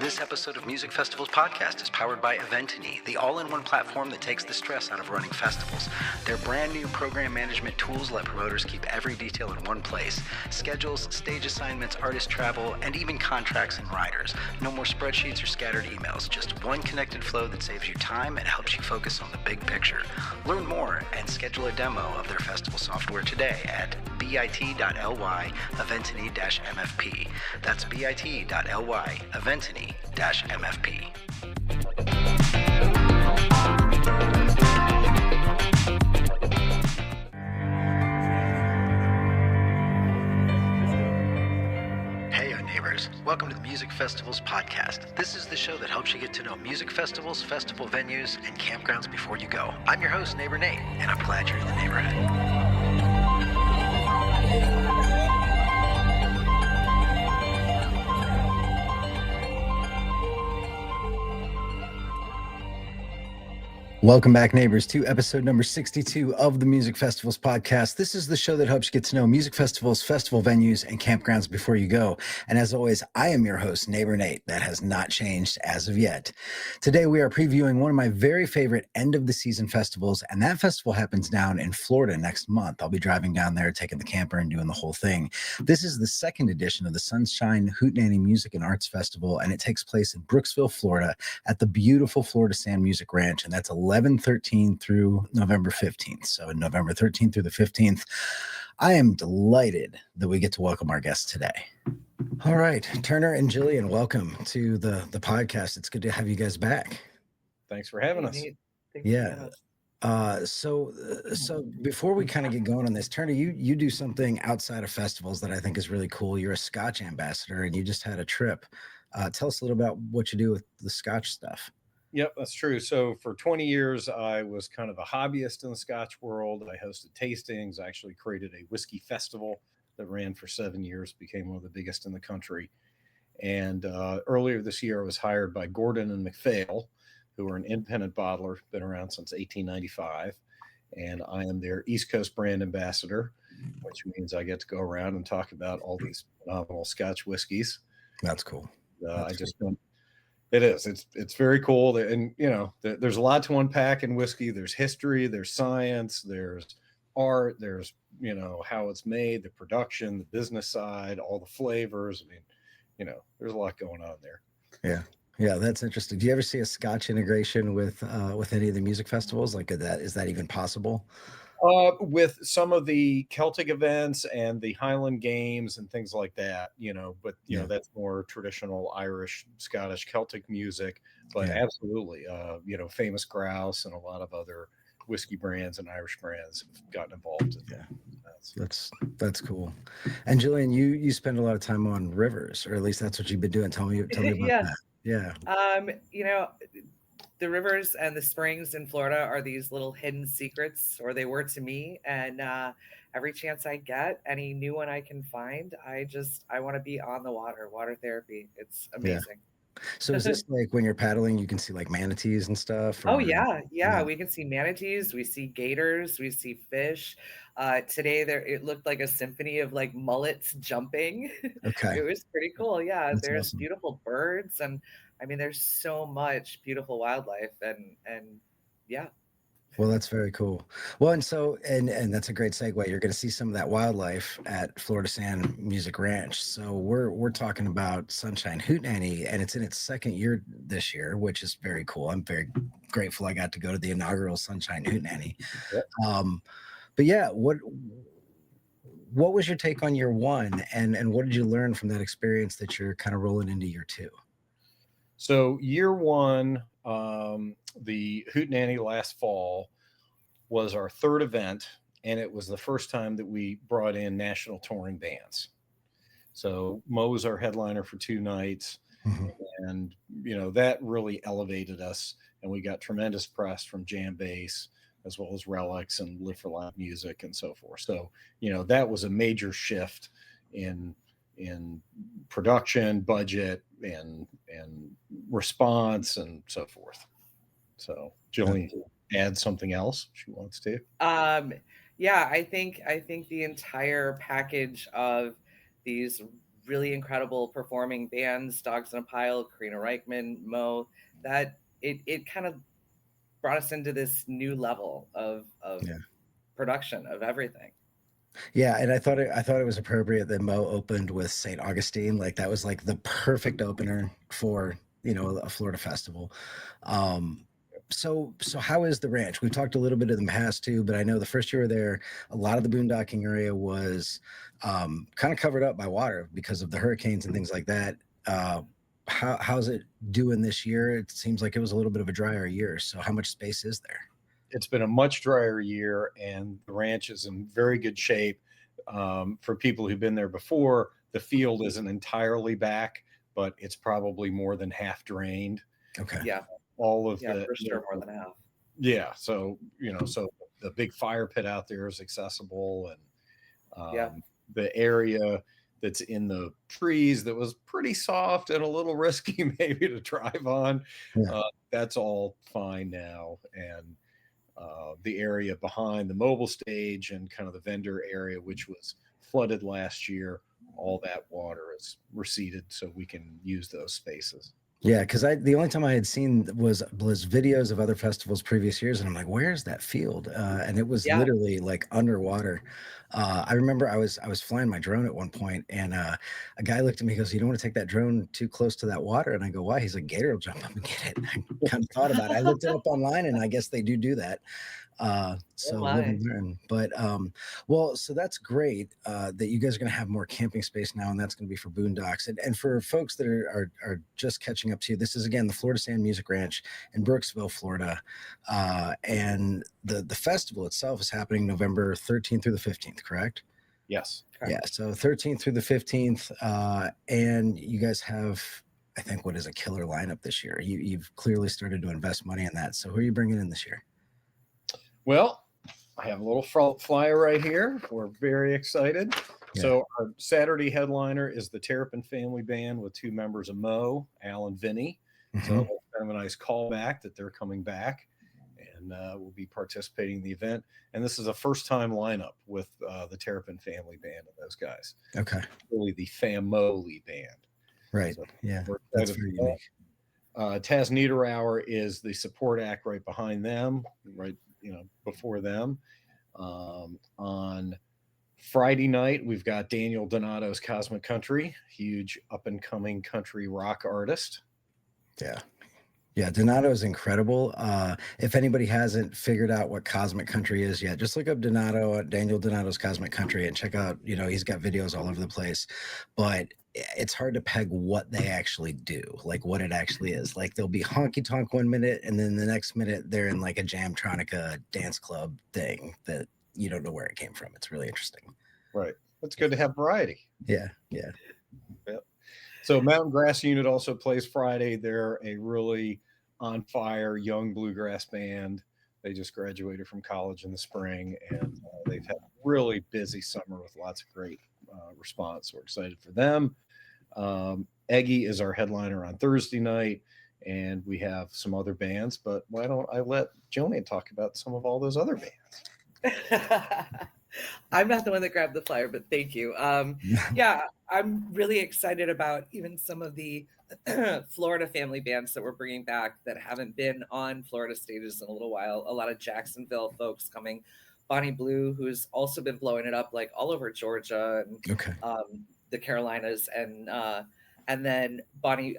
This episode of Music Festivals Podcast is powered by Eventeny, the all-in-one platform that takes the stress out of running festivals. Their brand new program management tools let promoters keep every detail in one place. Schedules, stage assignments, artist travel, and even contracts and riders. No more spreadsheets or scattered emails, just one connected flow that saves you time and helps you focus on the big picture. Learn more and schedule a demo of their festival software today at bit.ly Eventeny-MFP. That's bit.ly Eventeny-MFP. Hey, neighbors. Welcome to the Music Festivals Podcast. This is the show that helps you get to know music festivals, festival venues, and campgrounds before you go. I'm your host, Neighbor Nate, and I'm glad you're in the neighborhood. Welcome back, neighbors, to episode number 62 of the Music Festivals Podcast. This is the show that helps you get to know music festivals, festival venues, and campgrounds before you go. And as always, I am your host, Neighbor Nate. That has not changed as of yet. Today, we are previewing one of my very favorite end-of-the-season festivals, and that festival happens down in Florida next month. I'll be driving down there, taking the camper, and doing the whole thing. This is the second edition of the Sunshine Hootenanny Music and Arts Festival, and it takes place in Brooksville, Florida, at the beautiful Florida Sand Music Ranch, and that's 11/13 through November 15th. So in November 13th through the 15th, I am delighted that we get to welcome our guests today. All right, Turner and Jillian, welcome to the podcast. It's good to have you guys back. Thanks for having us. Yeah. So before we kind of get going on this, Turner, you do something outside of festivals that I think is really cool. You're a Scotch ambassador, and you just had a trip. Tell us a little about what you do with the Scotch stuff. Yep, that's true. So for 20 years, I was kind of a hobbyist in the Scotch world. I hosted tastings. I actually created a whiskey festival that ran for 7 years, became one of the biggest in the country. And earlier this year, I was hired by Gordon and MacPhail, who are an independent bottler, been around since 1895. And I am their East Coast brand ambassador, which means I get to go around and talk about all these phenomenal Scotch whiskeys. That's cool. It is. It's very cool. And, you know, there's a lot to unpack in whiskey. There's history, there's science, there's art, there's, you know, how it's made, the production, the business side, all the flavors. I mean, you know, there's a lot going on there. Yeah. Yeah, that's interesting. Do you ever see a Scotch integration with any of the music festivals? Like is that even possible? With some of the Celtic events and the Highland Games and things like that, you know, but you know, that's more traditional Irish, Scottish, Celtic music, but absolutely, you know, Famous Grouse and a lot of other whiskey brands and Irish brands have gotten involved in that. That's cool. And Jillian, you spend a lot of time on rivers, or at least that's what you've been doing. Tell me about that. Yeah. You know, the rivers and the springs in Florida are these little hidden secrets, or they were to me. And every chance I get, any new one I can find, I want to be on the water therapy. It's amazing. Yeah. So is this like when you're paddling, you can see like manatees and stuff? Oh, yeah. We can see manatees. We see gators. We see fish. Today, it looked like a symphony of like mullets jumping. Okay. It was pretty cool. Yeah. That's There's awesome. beautiful birds. And I mean, there's so much beautiful wildlife and yeah. Well, that's very cool. Well, and that's a great segue. You're going to see some of that wildlife at Florida Sand Music Ranch. So we're talking about Sunshine Hootenanny, and it's in its second year this year, which is very cool. I'm very grateful I got to go to the inaugural Sunshine Hootenanny. Yep. But yeah, what was your take on year one, and what did you learn from that experience that you're kind of rolling into year two? So year one, the Hootenanny last fall was our third event, and it was the first time that we brought in national touring bands. So Mo was our headliner for 2 nights, and you know that really elevated us, and we got tremendous press from Jam Bass as well as Relics and Live for Live Music and so forth. So you know that was a major shift in production, budget, and response, and so forth. So Jillian add something else she wants to. Yeah, I think the entire package of these really incredible performing bands, Dogs in a Pile, Karina Reichman, Mo, that it kind of brought us into this new level of Yeah. production of everything. Yeah, and I thought it was appropriate that Mo opened with St. Augustine. Like that was like the perfect opener for, you know, a Florida festival. So how is the ranch? We've talked a little bit in the past too, but I know the first year we were there, a lot of the boondocking area was kind of covered up by water because of the hurricanes and things like that. How's it doing this year? It seems like it was a little bit of a drier year. So how much space is there? It's been a much drier year, and the ranch is in very good shape. For people who've been there before, the field isn't entirely back, but it's probably more than half drained. Okay. Yeah. All of for sure, more than half. Yeah. So, you know, so the big fire pit out there is accessible, and the area that's in the trees that was pretty soft and a little risky maybe to drive on, that's all fine now. And the area behind the mobile stage and kind of the vendor area, which was flooded last year, all that water is receded, so we can use those spaces. Yeah, because the only time I had seen was videos of other festivals previous years, and I'm like, where's that field? And it was literally like underwater. I remember I was flying my drone at one point, and a guy looked at me and goes, "You don't want to take that drone too close to that water." And I go, "Why?" He's like, "Gator will jump up and get it." I kind of thought about it. I looked it up online, and I guess they do that. Live and learn. But well, so that's great that you guys are going to have more camping space now, and that's going to be for boondocks. And for folks that are just catching up to you, this is again the Florida Sand Music Ranch in Brooksville, Florida, and the festival itself is happening November 13th through the 15th, correct? Yes. Correct. Yeah, so 13th through the 15th, and you guys have, I think, what is a killer lineup this year. You've clearly started to invest money in that. So who are you bringing in this year? Well, I have a little flyer right here. We're very excited. Yeah. So our Saturday headliner is the Terrapin Family Band with two members of Mo, Al, and Vinnie. Mm-hmm. So it's kind of a nice callback that they're coming back, and we'll be participating in the event. And this is a first-time lineup with the Terrapin Family Band and those guys. Okay. Really the Family Band. Right. So yeah. That's very unique. Taz Niederauer is the support act right behind them, right, you know, before them. On Friday night, we've got Daniel Donato's Cosmic Country, huge up-and-coming country rock artist. Yeah, Donato is incredible. If anybody hasn't figured out what Cosmic Country is yet, just look up Donato, Daniel Donato's Cosmic Country, and check out, you know, he's got videos all over the place. But it's hard to peg what they actually do, like what it actually is. Like they'll be honky tonk 1 minute, and then the next minute they're in like a Jamtronica dance club thing that you don't know where it came from. It's really interesting. Right. It's good to have variety. Yeah. Yep. So Mountain Grass Unit also plays Friday. They're a really on fire young bluegrass band. They just graduated from college in the spring, and they've had a really busy summer with lots of great response. We're excited for them. Eggy is our headliner on Thursday night, and we have some other bands, but why don't I let Jillian talk about some of all those other bands? I'm not the one that grabbed the flyer, but thank you. Yeah, I'm really excited about even some of the Florida family bands that we're bringing back that haven't been on Florida stages in a little while. A lot of Jacksonville folks coming. Bonnie Blue, who's also been blowing it up like all over Georgia and the Carolinas, and then Bonnie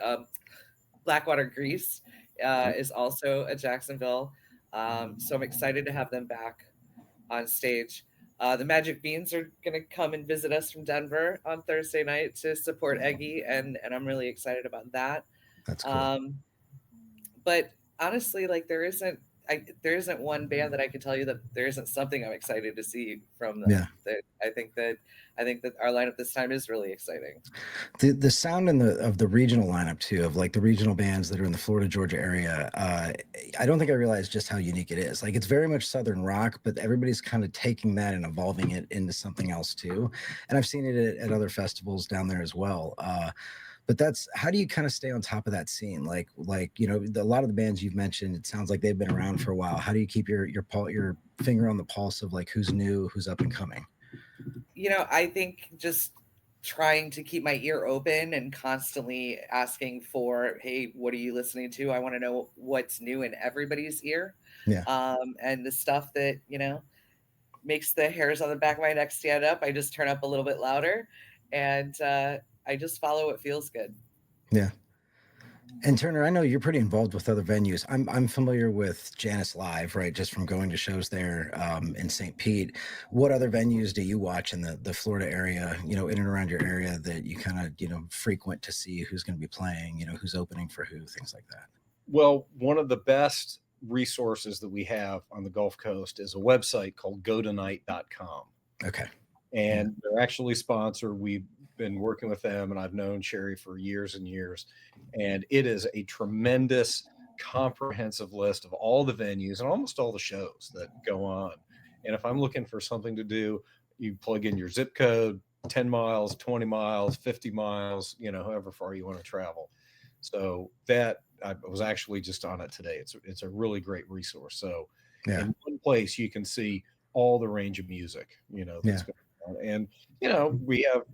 Blackwater Grease is also a Jacksonville. So I'm excited to have them back on stage. The Magic Beans are going to come and visit us from Denver on Thursday night to support Eggy, and I'm really excited about that. That's cool. But honestly, like there isn't one band that I can tell you that there isn't something I'm excited to see from them. Yeah. I think that our lineup this time is really exciting. The sound of the regional lineup too, of like the regional bands that are in the Florida, Georgia area. I don't think I realized just how unique it is. Like it's very much Southern rock, but everybody's kind of taking that and evolving it into something else too. And I've seen it at other festivals down there as well. But that's, how do you kind of stay on top of that scene? Like, you know, a lot of the bands you've mentioned, it sounds like they've been around for a while. How do you keep your finger on the pulse of like who's new, who's up and coming? You know, I think just trying to keep my ear open and constantly asking for, hey, what are you listening to? I want to know what's new in everybody's ear. Yeah. And the stuff that, makes the hairs on the back of my neck stand up, I just turn up a little bit louder, and I just follow what feels good. Yeah. And Turner, I know you're pretty involved with other venues. I'm familiar with Janice Live, right? Just from going to shows there in St. Pete. What other venues do you watch in the Florida area, in and around your area that you kind of, frequent to see who's going to be playing, who's opening for who, things like that? Well, one of the best resources that we have on the Gulf Coast is a website called gotonight.com. Okay. And they're actually sponsored. We've been working with them, and I've known Sherry for years and years. And it is a tremendous, comprehensive list of all the venues and almost all the shows that go on. And if I'm looking for something to do, you plug in your zip code, 10 miles, 20 miles, 50 miles, however far you want to travel. So that I was actually just on it today. It's a really great resource. So in one place you can see all the range of music, that's going on. And we have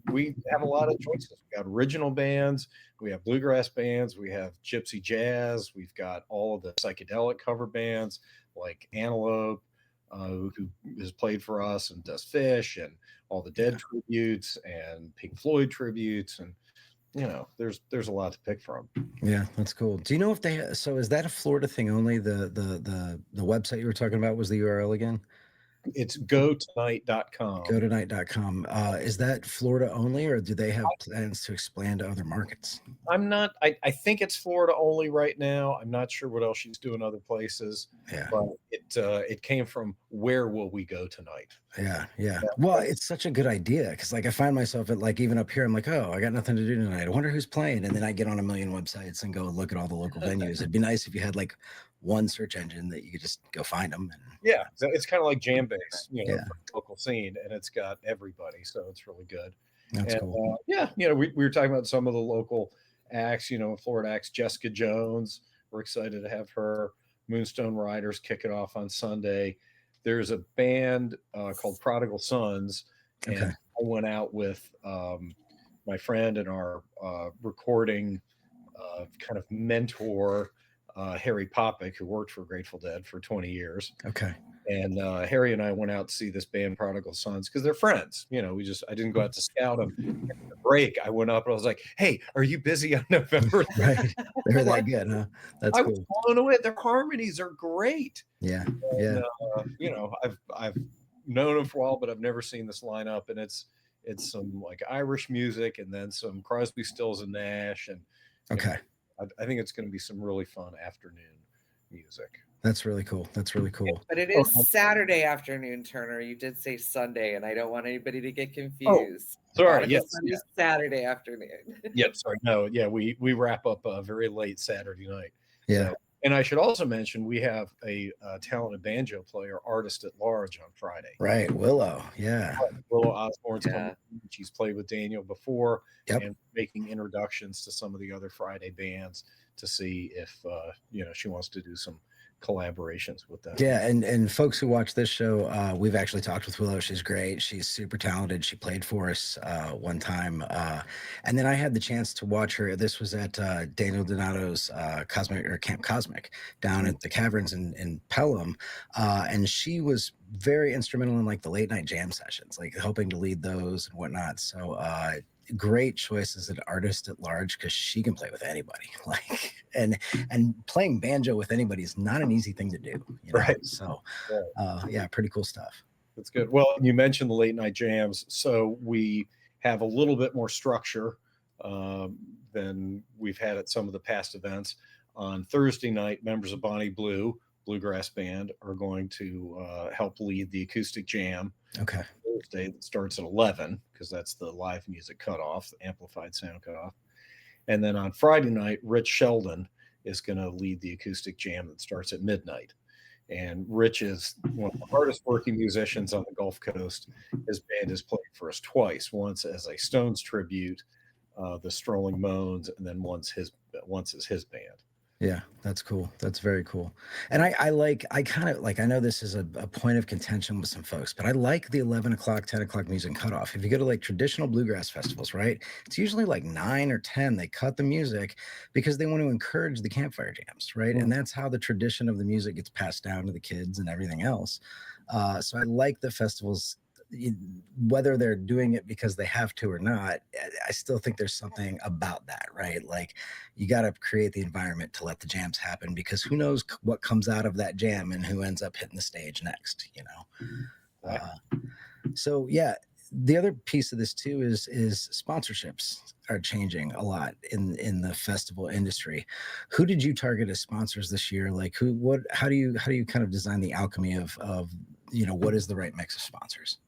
a lot of choices. We got original bands, we have bluegrass bands, we have gypsy jazz, we've got all of the psychedelic cover bands like Antelope, who has played for us and does Fish, and all the Dead tributes and Pink Floyd tributes, and there's a lot to pick from. Yeah, that's cool. Do you know if so is that a Florida thing only? The website you were talking about was the URL again? It's gotonight.com. Gotonight.com. Is that Florida only, or do they have plans to expand to other markets? I think it's Florida only right now. I'm not sure what else she's doing other places. Yeah. But it came from Where Will We Go Tonight? Yeah. Well, it's such a good idea, because I find myself at even up here, I'm like, oh, I got nothing to do tonight. I wonder who's playing. And then I get on a million websites and go look at all the local venues. It'd be nice if you had one search engine that you could just go find them. Yeah, so it's kind of like Jambase, for the local scene, and it's got everybody, so it's really good. That's cool. We were talking about some of the local acts, Florida acts. Jessica Jones, we're excited to have her. Moonstone Riders kick it off on Sunday. There's a band called Prodigal Sons, and I went out with my friend and our recording kind of mentor, Harry Popick, who worked for Grateful Dead for 20 years. Okay. And Harry and I went out to see this band, Prodigal Sons, because they're friends. I didn't go out to scout them. At the break, I went up and I was like, "Hey, are you busy on November?" Right. They're that good, huh? That's cool. I was blown away. Their harmonies are great. Yeah. I've known them for a while, but I've never seen this lineup, and it's some Irish music, and then some Crosby, Stills and Nash, and I think it's going to be some really fun afternoon music. That's really cool. But it is Saturday afternoon, Turner. You did say Sunday, and I don't want anybody to get confused. Sorry. Yes. Saturday afternoon. Yep. Sorry. No. Yeah. We wrap up very late Saturday night. Yeah. So, and I should also mention we have a talented banjo player, artist at large on Friday. Right. Willow. Yeah. Willow Osborne's coming. She's played with Daniel before, Yep. and making introductions to some of the other Friday bands to see if she wants to do some collaborations with them. Yeah, and folks who watch this show, we've actually talked with Willow. She's great. She's super talented. She played for us one time, and then I had the chance to watch her. This was at Daniel Donato's Camp Cosmic down at the Caverns in Pelham, and she was very instrumental in the late night jam sessions, helping to lead those and whatnot. So great choice as an artist at large, because she can play with anybody. And playing banjo with anybody is not an easy thing to do. Right. So pretty cool stuff. That's good. Well, you mentioned the late night jams, so we have a little bit more structure than we've had at some of the past events. On Thursday night, members of Bonnie Blue Bluegrass Band are going to help lead the acoustic jam. Okay. Thursday that starts at 11, because that's the live music cutoff, the amplified sound cutoff. And then on Friday night, Rich Sheldon is going to lead the acoustic jam that starts at midnight. And Rich is one of the hardest working musicians on the Gulf Coast. His band has played for us twice, once as a Stones tribute, the Strolling Moans, and then once as his band. Yeah, that's cool. That's very cool. And I kind of like, I know this is a point of contention with some folks, but I like the 11 o'clock, 10 o'clock music cutoff. If you go to like traditional bluegrass festivals, right, it's usually like 9 or 10. They cut the music because they want to encourage the campfire jams, right? And that's how the tradition of the music gets passed down to the kids and everything else. So I like the festivals, whether they're doing it because they have to or not. I still think there's something about that, right? Like, you got to create the environment to let the jams happen, because who knows what comes out of that jam and who ends up hitting the stage next, you know? Right. So yeah, the other piece of this too is sponsorships are changing a lot in the festival industry. Who did you target as sponsors this year? Like how do you kind of design the alchemy of what is the right mix of sponsors?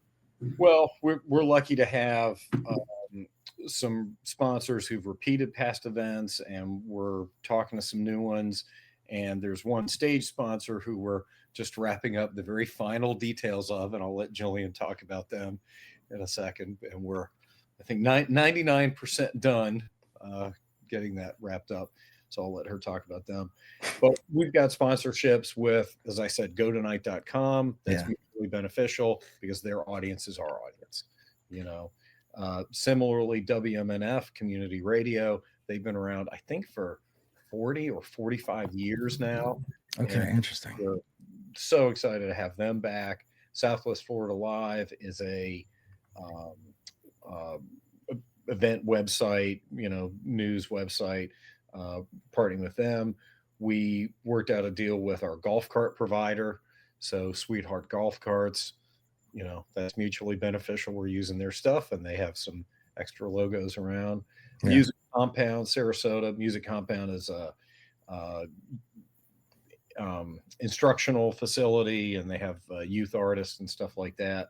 Well, we're lucky to have some sponsors who've repeated past events, and we're talking to some new ones. And there's one stage sponsor who we're just wrapping up the very final details of, and I'll let Jillian talk about them in a second. And we're, I think, 99% done getting that wrapped up. So I'll let her talk about them. But we've got sponsorships with, as I said, GoTonight.com. That's mutually beneficial because their audience is our audience. Similarly, WMNF Community Radio, they've been around, I think, for 40 or 45 years now. Okay, interesting. We're so excited to have them back. Southwest Florida Live is a event website, news website, partnering with them. We worked out a deal with our golf cart provider. So Sweetheart Golf Carts, that's mutually beneficial. We're using their stuff, and they have some extra logos around. Yeah. Music Compound, Sarasota. Music Compound is a instructional facility, and they have youth artists and stuff like that.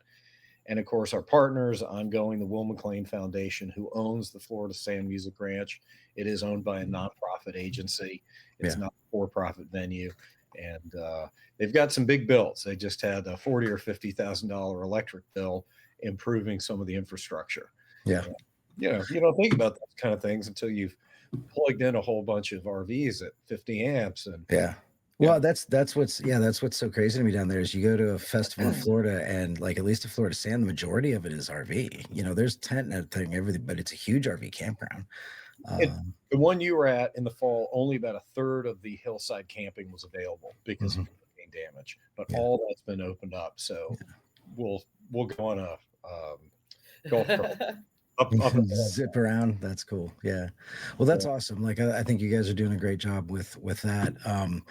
And of course, our partners ongoing, the Will McLean Foundation, who owns the Florida Sand Music Ranch. It is owned by a nonprofit agency. It's not a for-profit venue. And they've got some big bills. They just had a $40,000 or $50,000 electric bill, improving some of the infrastructure. Yeah. And, you don't think about those kind of things until you've plugged in a whole bunch of RVs at 50 amps. And well, that's what's so crazy to me down there is you go to a festival in Florida, and like, at least in Florida Sand, the majority of it is RV. There's tent and everything, but it's a huge RV campground. The one you were at in the fall, only about a third of the hillside camping was available because of hurricane damage, but all that's been opened up. So we'll go on a golf cart. Up Zip around. That's cool. Yeah. Well, that's awesome. Like, I think you guys are doing a great job with that.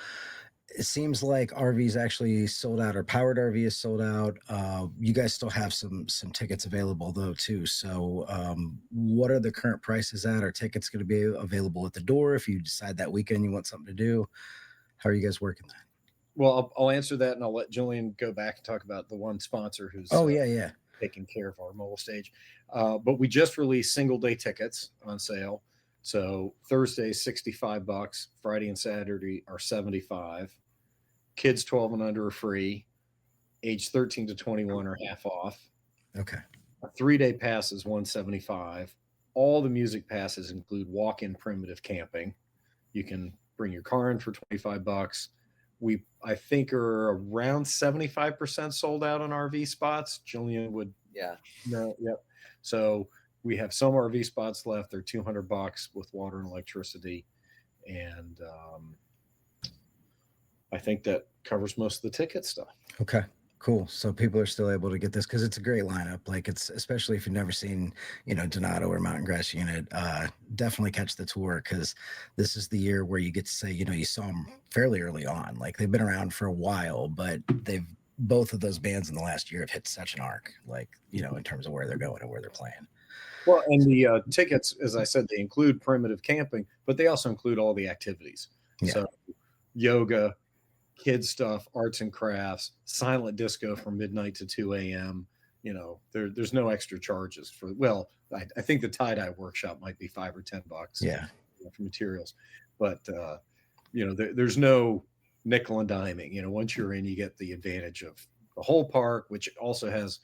It seems like RV's actually sold out, or Powered RV is sold out. You guys still have some tickets available though too. So what are the current prices at? Are tickets going to be available at the door if you decide that weekend you want something to do? How are you guys working that? Well, I'll answer that, and I'll let Jillian go back and talk about the one sponsor who's taking care of our mobile stage. But we just released single day tickets on sale. So Thursday $65, Friday and Saturday are $75. Kids 12 and under are free. Age 13 to 21 are half off. Okay. A 3-day pass is $175. All the music passes include walk-in primitive camping. You can bring your car in for $25. We, I think, are around 75% sold out on RV spots. Jillian would. Yep. So we have some RV spots left. They're $200 with water and electricity. And I think that covers most of the ticket stuff. Okay, cool. So people are still able to get this because it's a great lineup. Like, it's, especially if you've never seen, Donato or Mountain Grass Unit, definitely catch the tour, because this is the year where you get to say, you saw them fairly early on. Like, they've been around for a while, but both of those bands in the last year have hit such an arc, like, in terms of where they're going and where they're playing. Well, and the tickets, as I said, they include primitive camping, but they also include all the activities. Yeah. So yoga, kids stuff, arts and crafts, silent disco from midnight to 2 a.m. There's no extra charges for, I think the tie-dye workshop might be $5 or $10 for materials, but there's no nickel and diming. Once you're in, you get the advantage of the whole park, which also has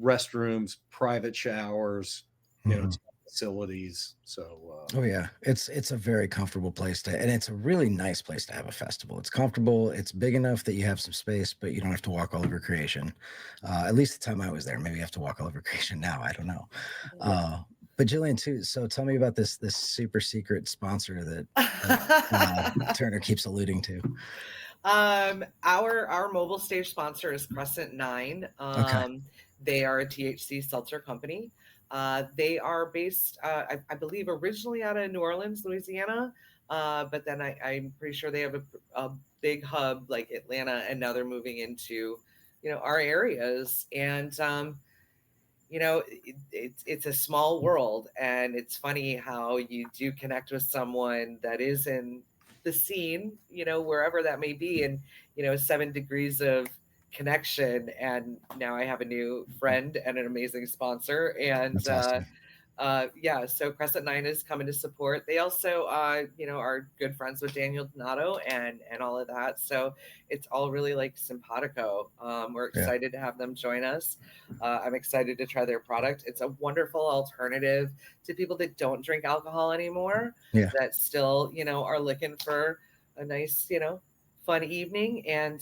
restrooms, private showers, facilities. So Oh yeah, it's a very comfortable place to, and it's a really nice place to have a festival. It's comfortable. It's big enough that you have some space, but you don't have to walk all over Creation. At least the time I was there. Maybe you have to walk all over Creation now. I don't know. But Jillian too. So tell me about this super secret sponsor that Turner keeps alluding to. Our mobile stage sponsor is Crescent 9. Okay. They are a THC seltzer company. They are based, I believe, originally out of New Orleans, Louisiana. But then I'm pretty sure they have a big hub like Atlanta, and now they're moving into, our areas. And it's a small world, and it's funny how you do connect with someone that is in the scene, wherever that may be, and 7 degrees of connection. And now I have a new friend and an amazing sponsor, and That's awesome. so Crescent 9 is coming to support. They also are good friends with Daniel Donato and all of that, so it's all really like simpatico. We're excited to have them join us. I'm excited to try their product. It's a wonderful alternative to people that don't drink alcohol anymore, that still are looking for a nice fun evening. And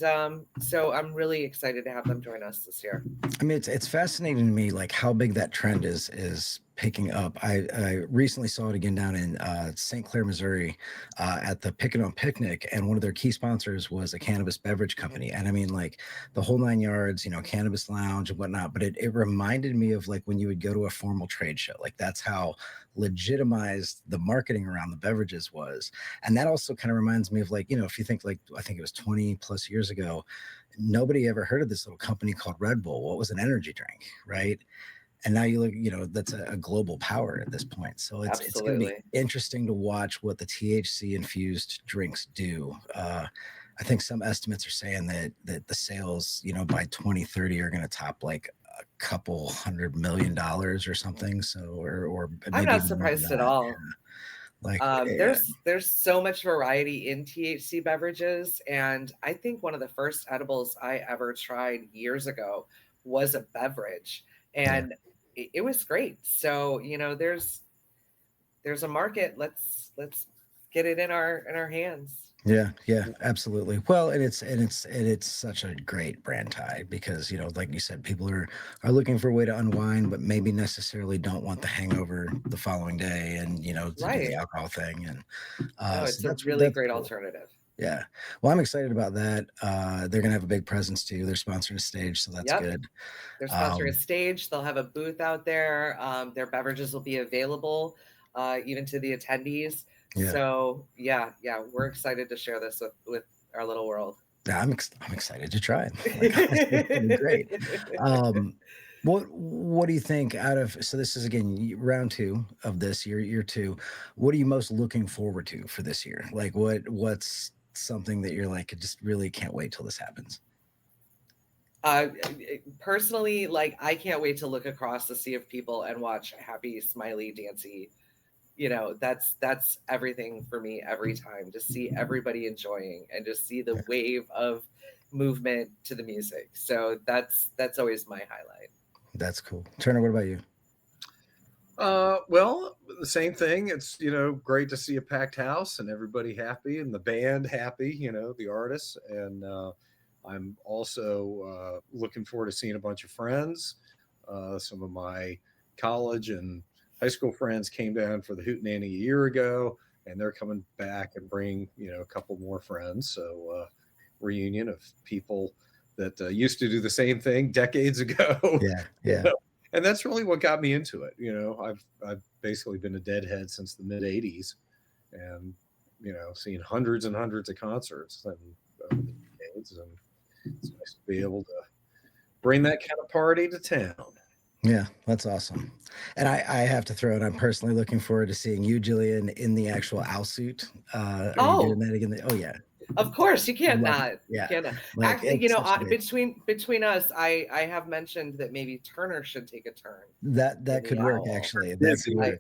so I'm really excited to have them join us this year. I mean, it's fascinating to me, like how big that trend is picking up. I recently saw it again down in St. Clair, Missouri, at the Pickin' on Picnic, and one of their key sponsors was a cannabis beverage company. And I mean, like the whole 9 yards, cannabis lounge and whatnot. But it reminded me of like when you would go to a formal trade show. Like that's how legitimized the marketing around the beverages was. And that also kind of reminds me of like, if you think like, I think it was 20 plus years ago, nobody ever heard of this little company called Red Bull. What was an energy drink, right? And now you look, that's a global power at this point. So it's going to be interesting to watch what the THC infused drinks do. I think some estimates are saying that the sales, by 2030 are going to top like a couple $100 million or something. So, or maybe I'm not surprised at all. Like there's so much variety in THC beverages, and I think one of the first edibles I ever tried years ago was a beverage, and it was great. So there's a market. Let's get it in our hands. Yeah, absolutely. Well, and it's such a great brand tie because, like you said, people are looking for a way to unwind, but maybe necessarily don't want the hangover the following day and, to do the alcohol thing. And it's a really great alternative. Yeah. Well, I'm excited about that. They're going to have a big presence too. They're sponsoring a stage, so that's good. They're sponsoring a stage. They'll have a booth out there. Their beverages will be available even to the attendees. Yeah. So we're excited to share this with our little world. Yeah, I'm excited to try it. It's great. What do you think so this is again round 2 of this year 2. What are you most looking forward to for this year? Like what's something that you're like, I just really can't wait till this happens? Personally, like I can't wait to look across the sea of people and watch happy, smiley, dancy. That's everything for me every time, to see everybody enjoying and just see the wave of movement to the music. So that's always my highlight. That's cool. Turner, what about you? Well, the same thing. It's, great to see a packed house and everybody happy and the band happy, the artists. And I'm also looking forward to seeing a bunch of friends. Some of my college and high school friends came down for the Hootenanny a year ago, and they're coming back and bring, a couple more friends. So reunion of people that used to do the same thing decades ago. Yeah. And that's really what got me into it. I've basically been a deadhead since the mid 80s, and, seen hundreds and hundreds of concerts and over the decades, and it's nice to be able to bring that kind of party to town. Yeah, that's awesome. And I have to throw it. I'm personally looking forward to seeing you, Jillian, in the actual owl suit. Are you doing that again? Oh yeah. Of course, you can't not. Yeah. You cannot. Actually, between us, I have mentioned that maybe Turner should take a turn. That could work, actually. That could work.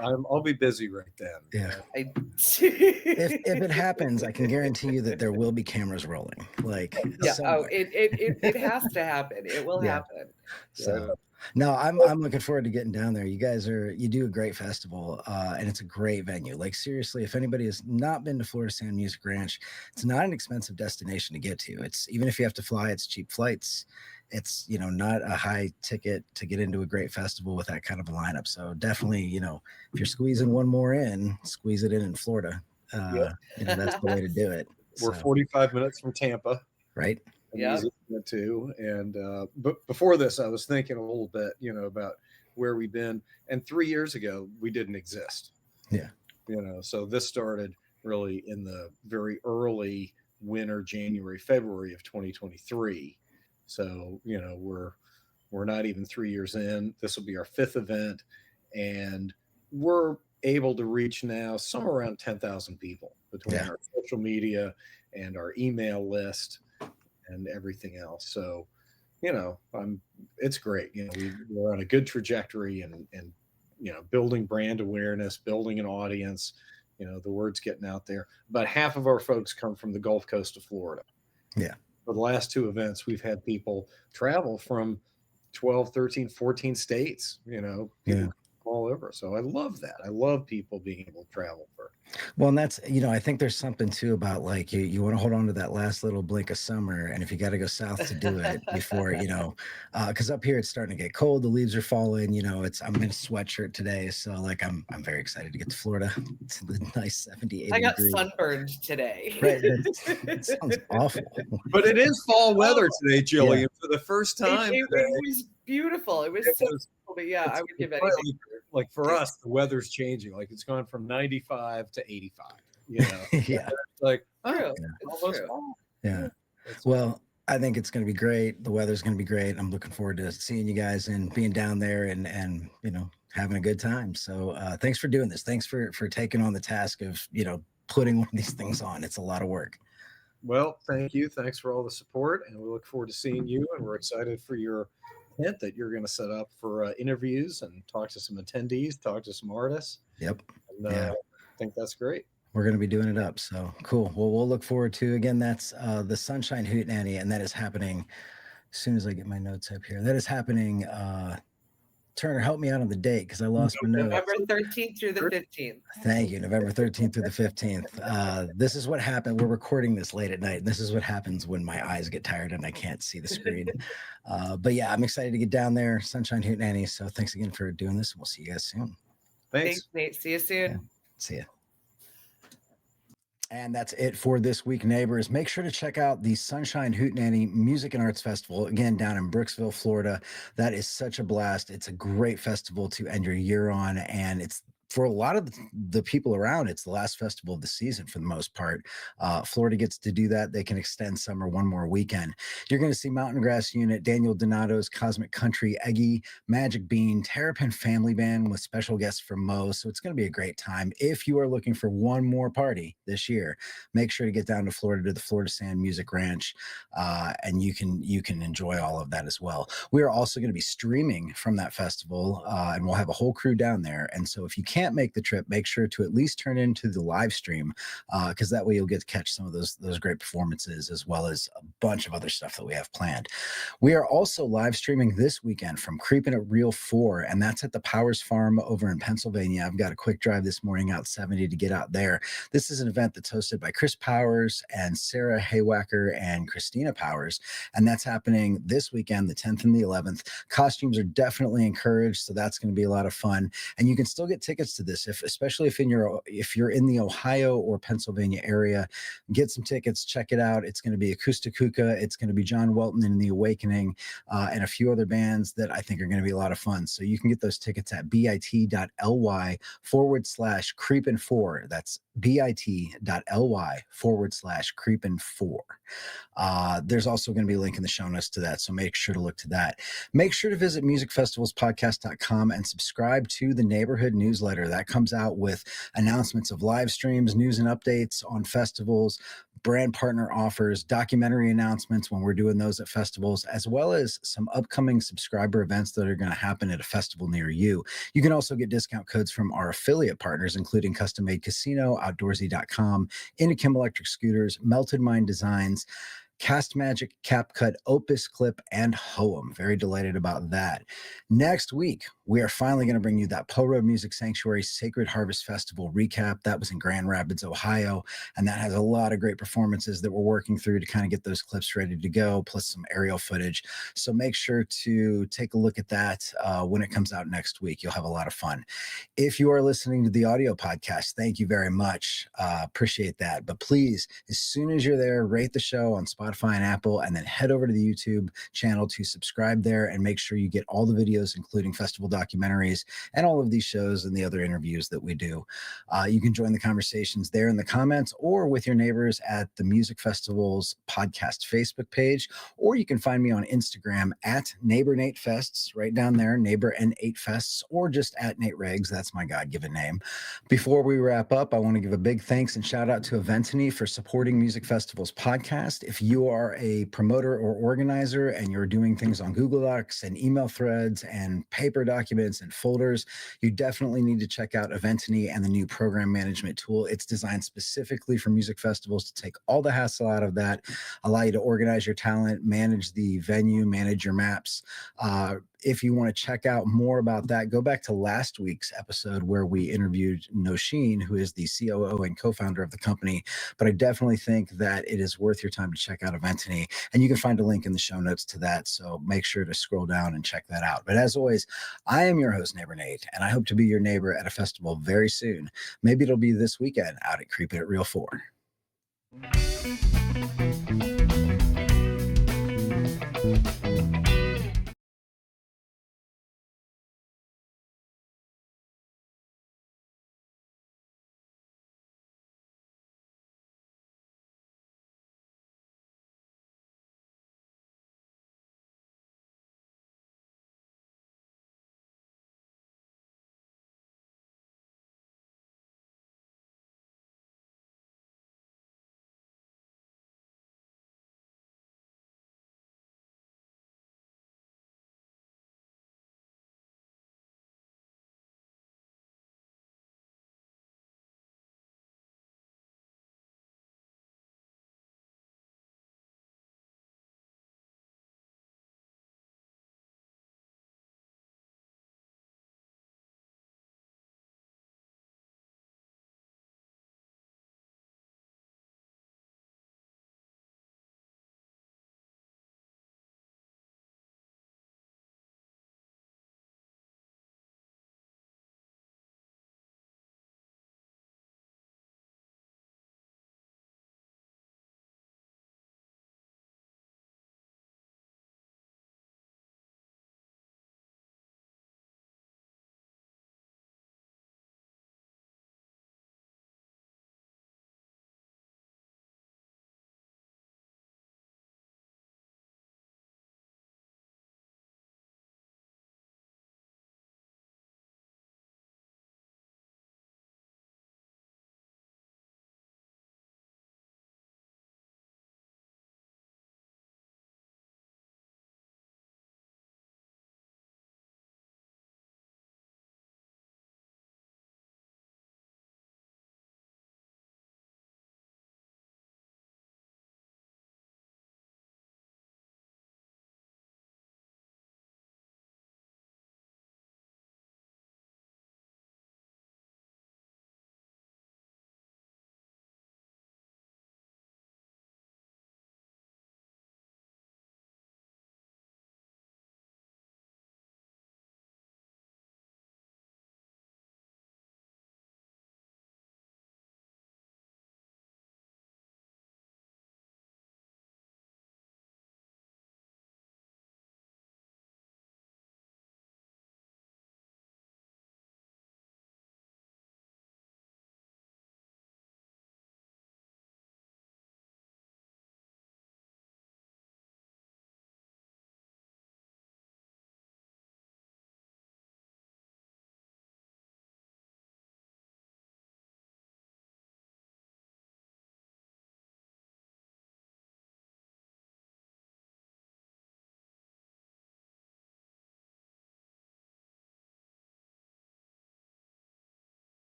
I'll be busy right then. Yeah. If it happens, I can guarantee you that there will be cameras rolling. Like it has to happen. It will happen. So No, I'm looking forward to getting down there. You do a great festival, and it's a great venue. Like seriously, if anybody has not been to Florida Sound Music Ranch, it's not an expensive destination to get to. It's even if you have to fly, it's cheap flights. It's not a high ticket to get into a great festival with that kind of a lineup. So definitely, if you're squeezing one more in, squeeze it in Florida. Yeah. That's the way to do it. We're So, 45 minutes from Tampa. right. Yep. Easy to get to. And but before this, I was thinking a little bit, about where we've been. And 3 years ago, we didn't exist. Yeah. So this started really in the very early winter, January, February of 2023. So we're not even 3 years in. This will be our 5th event, and we're able to reach now somewhere around 10,000 people between our social media and our email list and everything else. So, it's great. We're on a good trajectory and building brand awareness, building an audience, the word's getting out there. About half of our folks come from the Gulf Coast of Florida. Yeah. For the last 2 events, we've had people travel from 12, 13, 14 states, people all over. So I love that. I love people being able to travel for. Well, and that's, I think there's something too about like you want to hold on to that last little blink of summer. And if you got to go south to do it before, because up here it's starting to get cold, the leaves are falling, I'm in a sweatshirt today. So like I'm very excited to get to Florida. It's a nice 70, 80 I got degrees. sunburned today. Right. It sounds awful. But it is fall weather today, Jillian, for the first time. It was beautiful. It was so cool, but yeah, I would give anything. Like for us, the weather's changing. Like it's gone from 95 to 85. Yeah. It's like, True. It's true. Yeah. Well, I think it's going to be great. The weather's going to be great. I'm looking forward to seeing you guys and being down there and having a good time. So thanks for doing this. Thanks for taking on the task of, putting one of these things on. It's a lot of work. Well, thank you. Thanks for all the support. And we look forward to seeing you. And we're excited for your tent that you're going to set up for interviews and talk to some attendees, talk to some artists. Yep. And I think that's great. We're going to be doing it up. So cool. Well, we'll look forward to, again, that's the Sunshine Hootenanny, and that is happening as soon as I get my notes up here. That is happening. Turner, help me out on the date because I lost my notes. November 13th through the 15th. Thank you. November 13th through the 15th. This is what happened. We're recording this late at night. This is what happens when my eyes get tired and I can't see the screen. But yeah, I'm excited to get down there. Sunshine Hootenanny. So thanks again for doing this. We'll see you guys soon. Thanks. Nate. See you soon. Yeah. See ya. And that's it for this week, neighbors. Make sure to check out the Sunshine Hootenanny Music and Arts Festival, again, down in Brooksville, Florida. That is such a blast. It's a great festival to end your year on, and it's for a lot of the people around, it's the last festival of the season for the most part. Florida gets to do that. They can extend summer one more weekend. You're going to see Mountain Grass Unit, Daniel Donato's Cosmic Country, Eggy, Magic Bean, Terrapin Family Band with special guests from Mo. So it's going to be a great time. If you are looking for one more party this year, make sure to get down to Florida to the Florida Sound Music Ranch, and you can enjoy all of that as well. We are also going to be streaming from that festival, and we'll have a whole crew down there. And so if you can't make the trip, make sure to at least turn into the live stream, because that way you'll get to catch some of those great performances as well as a bunch of other stuff that we have planned. We are also live streaming this weekend from Creepin' at Reel 4, and that's at the Powers Farm over in Pennsylvania. I've got a quick drive this morning out 70 to get out there. This is an event that's hosted by Chris Powers and Sarah Haywacker and Christina Powers, and that's happening this weekend, the 10th and the 11th. Costumes are definitely encouraged, so that's going to be a lot of fun, and you can still get tickets to this, especially if you're in the Ohio or Pennsylvania area. Get some tickets, check it out. It's going to be Acousticuca, it's going to be John Welton and the Awakening, and a few other bands that I think are going to be a lot of fun. So you can get those tickets at bit.ly/creepin4. That's bit.ly/creepin4. There's also going to be a link in the show notes to that, so make sure to look to that. Make sure to visit musicfestivalspodcast.com and subscribe to the neighborhood newsletter. That comes out with announcements of live streams, news and updates on festivals, brand partner offers, documentary announcements when we're doing those at festivals, as well as some upcoming subscriber events that are going to happen at a festival near you. You can also get discount codes from our affiliate partners, including Custom Made Casino, Outdoorsy.com, Innakim Electric Scooters, Melted Mind Designs, Cast Magic, CapCut, Opus Clip, and Hoem. Very delighted about that. Next week, we are finally going to bring you that Poe Road Music Sanctuary Sacred Harvest Festival recap. That was in Grand Rapids, Ohio, and that has a lot of great performances that we're working through to kind of get those clips ready to go, plus some aerial footage. So make sure to take a look at that when it comes out next week. You'll have a lot of fun. If you are listening to the audio podcast, thank you very much. Appreciate that. But please, as soon as you're there, rate the show on Spotify and Apple, and then head over to the YouTube channel to subscribe there and make sure you get all the videos, including festival documentaries and all of these shows and the other interviews that we do. You can join the conversations there in the comments or with your neighbors at the Music Festival's podcast Facebook page, or you can find me on Instagram at Neighbor Nate Fests, right down there, Neighbor N8 Fests, or just at Nate Regs. That's my God-given name. Before we wrap up, I want to give a big thanks and shout out to Eventeny for supporting Music Festival's podcast. If you are a promoter or organizer and you're doing things on Google Docs and email threads and paper documents and folders, you definitely need to check out Eventeny and the new program management tool. It's designed specifically for music festivals to take all the hassle out of that, allow you to organize your talent, manage the venue, manage your maps. If you want to check out more about that, go back to last week's episode where we interviewed Noshin, who is the COO and co-founder of the company. But I definitely think that it is worth your time to check out Eventeny, and you can find a link in the show notes to that. So make sure to scroll down and check that out. But as always, I am your host, Neighbor Nate, and I hope to be your neighbor at a festival very soon. Maybe it'll be this weekend out at Creep It at Reel 4.